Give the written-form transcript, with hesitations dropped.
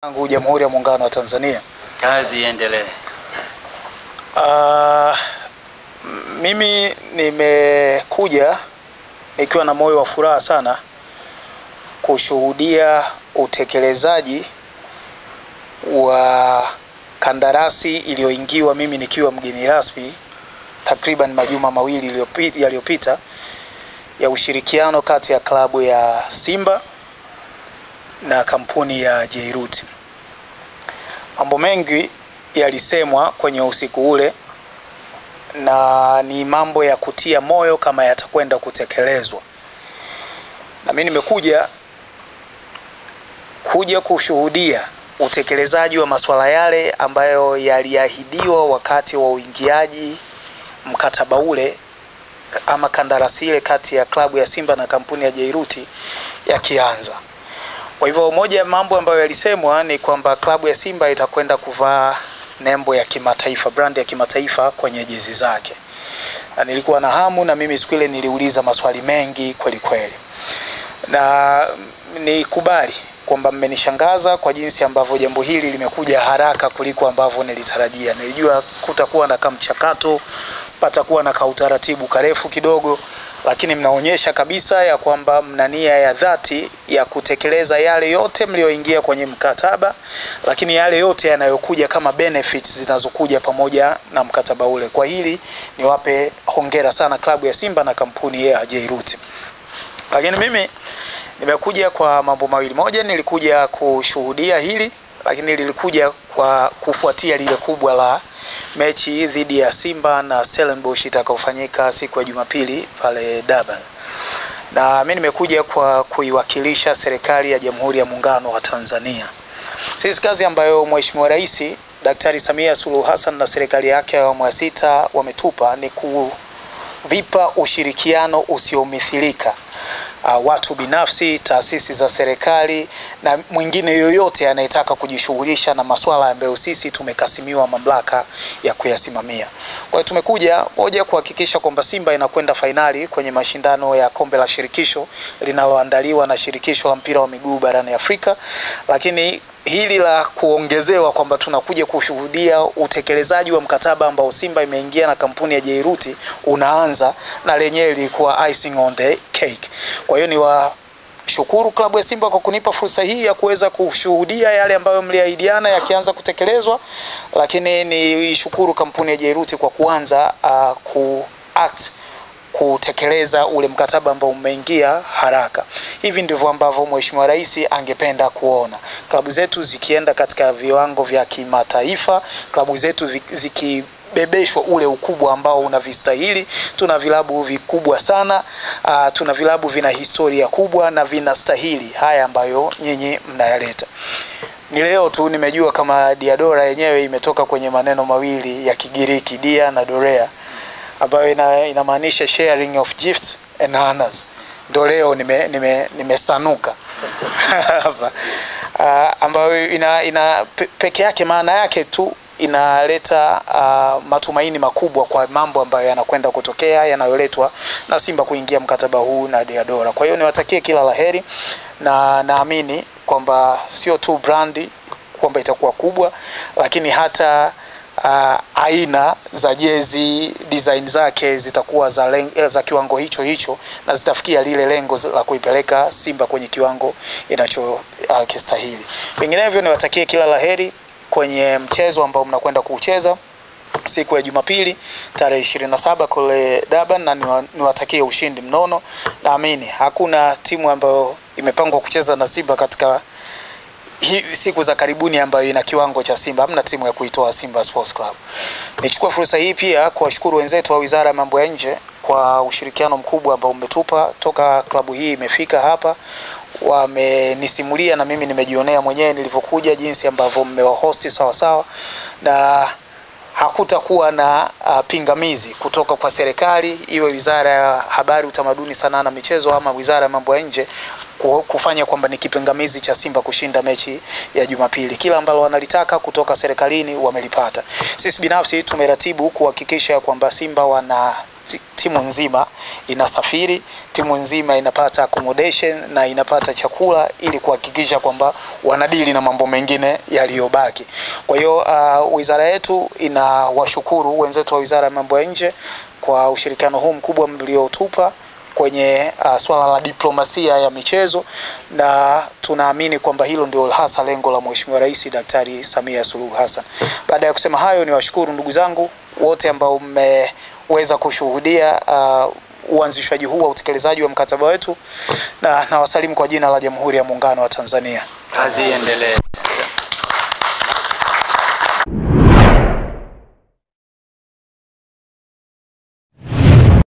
Tangu Jamhuri ya Muungano wa Tanzania. Kazi iendelee. Mimi nimekuja nikiwa na moyo wa furaha sana kushuhudia utekelezaji wa kandarasi iliyoingiwa mimi nikiwa mgeni rasmi takriban majuma mawili yaliyopita ya ushirikiano kati ya klabu ya Simba na kampuni ya Jairuti. Mambo mengi yalisemwa kwenye usiku ule na ni mambo ya kutia moyo kama yatakwenda kutekelezwa. Na mimi nimekuja kushuhudia utekelezaji wa masuala yale ambayo yaliahidiwa wakati wa uingiaji mkataba ule ama kandarasi ile kati ya klabu ya Simba na kampuni ya Jairuti yakianza. Kwa hivyo moja ya mambo ambayo yalisemwa ni kwamba klabu ya Simba itakwenda kuvaa nembo ya kimataifa, brand ya kimataifa kwenye jezi zake. Na nilikuwa na hamu na mimi siku ile niliuliza maswali mengi kweli kweli. Na nikubali kwamba mmenishangaza kwa jinsi ambavyo jambo hili limekuja haraka kuliko ambavyo nilitarajia. Nilijua kutakuwa na kamchakato, patakuwa na kautaratibu karefu kidogo, lakini mnaonyesha kabisa ya kwamba mna nia ya dhati ya kutekeleza yale yote mlioingia kwenye mkataba, lakini yale yote yanayokuja kama benefits zinazokuja pamoja na mkataba ule. Kwa hili niwape hongera sana klabu ya Simba na kampuni ya Jairuti. Lakini mimi nimekuja kwa mambo mawili. Moja, nilikuja kushuhudia hili, lakini nilikuja kwa kufuatia lile kubwa la mechi dhidi ya Simba na Stellenbosch itakayofanyika siku ya Jumapili pale Durban. Na mimi nimekuja kwa kuiwakilisha serikali ya Jamhuri ya Muungano wa Tanzania. Sisi kazi ambayo Mheshimiwa Rais Daktari Samia Suluhu Hassan na serikali yake ya awamu ya 6 wametupa ni kuvipa ushirikiano usiomithilika watu binafsi, taasisi za serikali na mwingine yoyote anayetaka kujishughulisha na masuala ambayo sisi tumekasimiwa mamlaka ya kuyasimamia. Kwa hiyo tumekuja moja kuhakikisha kwamba Simba inakwenda fainali kwenye mashindano ya kombe la shirikisho linaloandaliwa na shirikisho la mpira wa miguu barani Afrika, lakini hili la kuongezewa kwamba tunakuja kushuhudia utekelezaji wa mkataba ambao Simba imeingia na kampuni ya Jairuti unaanza, na lenyewe lilikuwa icing on the cake. Kwa hiyo ni washukuru klabu ya Simba kwa kunipa fursa hii ya kuweza kushuhudia yale ambayo mliahidiana yakianza kutekelezwa, lakini ni shukuru kampuni ya Jairuti kwa kuanza kutekeleza ule mkataba ambao umeingia haraka. Hivi ndivyo ambavyo Mheshimiwa Rais angependa kuona klabu zetu zikienda katika viwango vya kimataifa, klabu zetu zikibebeshwa ule ukubwa ambao unavistahili. Tuna vilabu vikubwa sana, tuna vilabu vina historia kubwa na vinastahili haya ambayo nyinyi mnayaleta. Ni leo tu nimejua kama Diadora yenyewe imetoka kwenye maneno mawili ya Kigiriki, dia na dorea, ambayo inamaanisha sharing of gifts and honors. Ndio leo nimesanuka hapa. Ambayo peke yake maana yake tu inaleta matumaini makubwa kwa mambo ambayo yanakwenda kutokea yanayoletwa na Simba kuingia mkataba huu na Diadora. Kwa hiyo niwatakie kila laheri, na naamini kwamba sio tu brandi kwamba itakuwa kubwa, lakini hata aina za jezi, design zake zitakuwa za kiwango hicho na zitafikia lile lengo la kuipeleka Simba kwenye kiwango inachokistahili. Vinginevyo niwatakie kila laheri kwenye mchezo ambao mnakwenda kucheza siku ya Jumapili tarehe 27 kule Durban, na niwatakie ushindi mnono. Naamini hakuna timu ambayo imepangwa kucheza na Simba katika siku za karibuni ambayo ina kiwango cha Simba. Hamna timu ya kuitoa Simba Sports Club. Nichukue fursa hii pia kuwashukuru wenzetu wa Wizara ya Mambo ya Nje kwa ushirikiano mkubwa ambao umetupa toka klabu hii imefika hapa. Wamenisimulia na mimi nimejionea mwenyewe nilivyokuja jinsi ambavyo mmewahosti sawa sawa, na hakutakuwa na pingamizi kutoka kwa serikali, iwe Wizara ya Habari, Utamaduni, Sanaa na Michezo ama Wizara ya Mambo ya Nje, kufanya kwamba ni kipingamizi cha Simba kushinda mechi ya Jumapili. Kila ambalo wanalitaka kutoka serikalini wamelipata. Sisi binafsi tumeratibu kuhakikisha kwamba Simba timu nzima inasafiri, timu nzima inapata accommodation na inapata chakula ili kuhakikisha kwamba wanadili na mambo mengine yaliyobaki. Kwa hiyo wizara yetu inawashukuru wenzetu wa Wizara ya Mambo ya Nje kwa ushirikiano huu mkubwa mliotupa kwenye swala la diplomasia ya michezo, na tunaamini kwamba hilo ndio hasa lengo la Mheshimiwa Rais Daktari Samia Suluhu Hassan. Baada ya kusema hayo, niwashukuru ndugu zangu wote ambao mmeweza kushuhudia uanzishwaji huu wa utekelezaji wa mkataba wetu, na nawasalimu kwa jina la Jamhuri ya Muungano wa Tanzania. Kazi iendelee.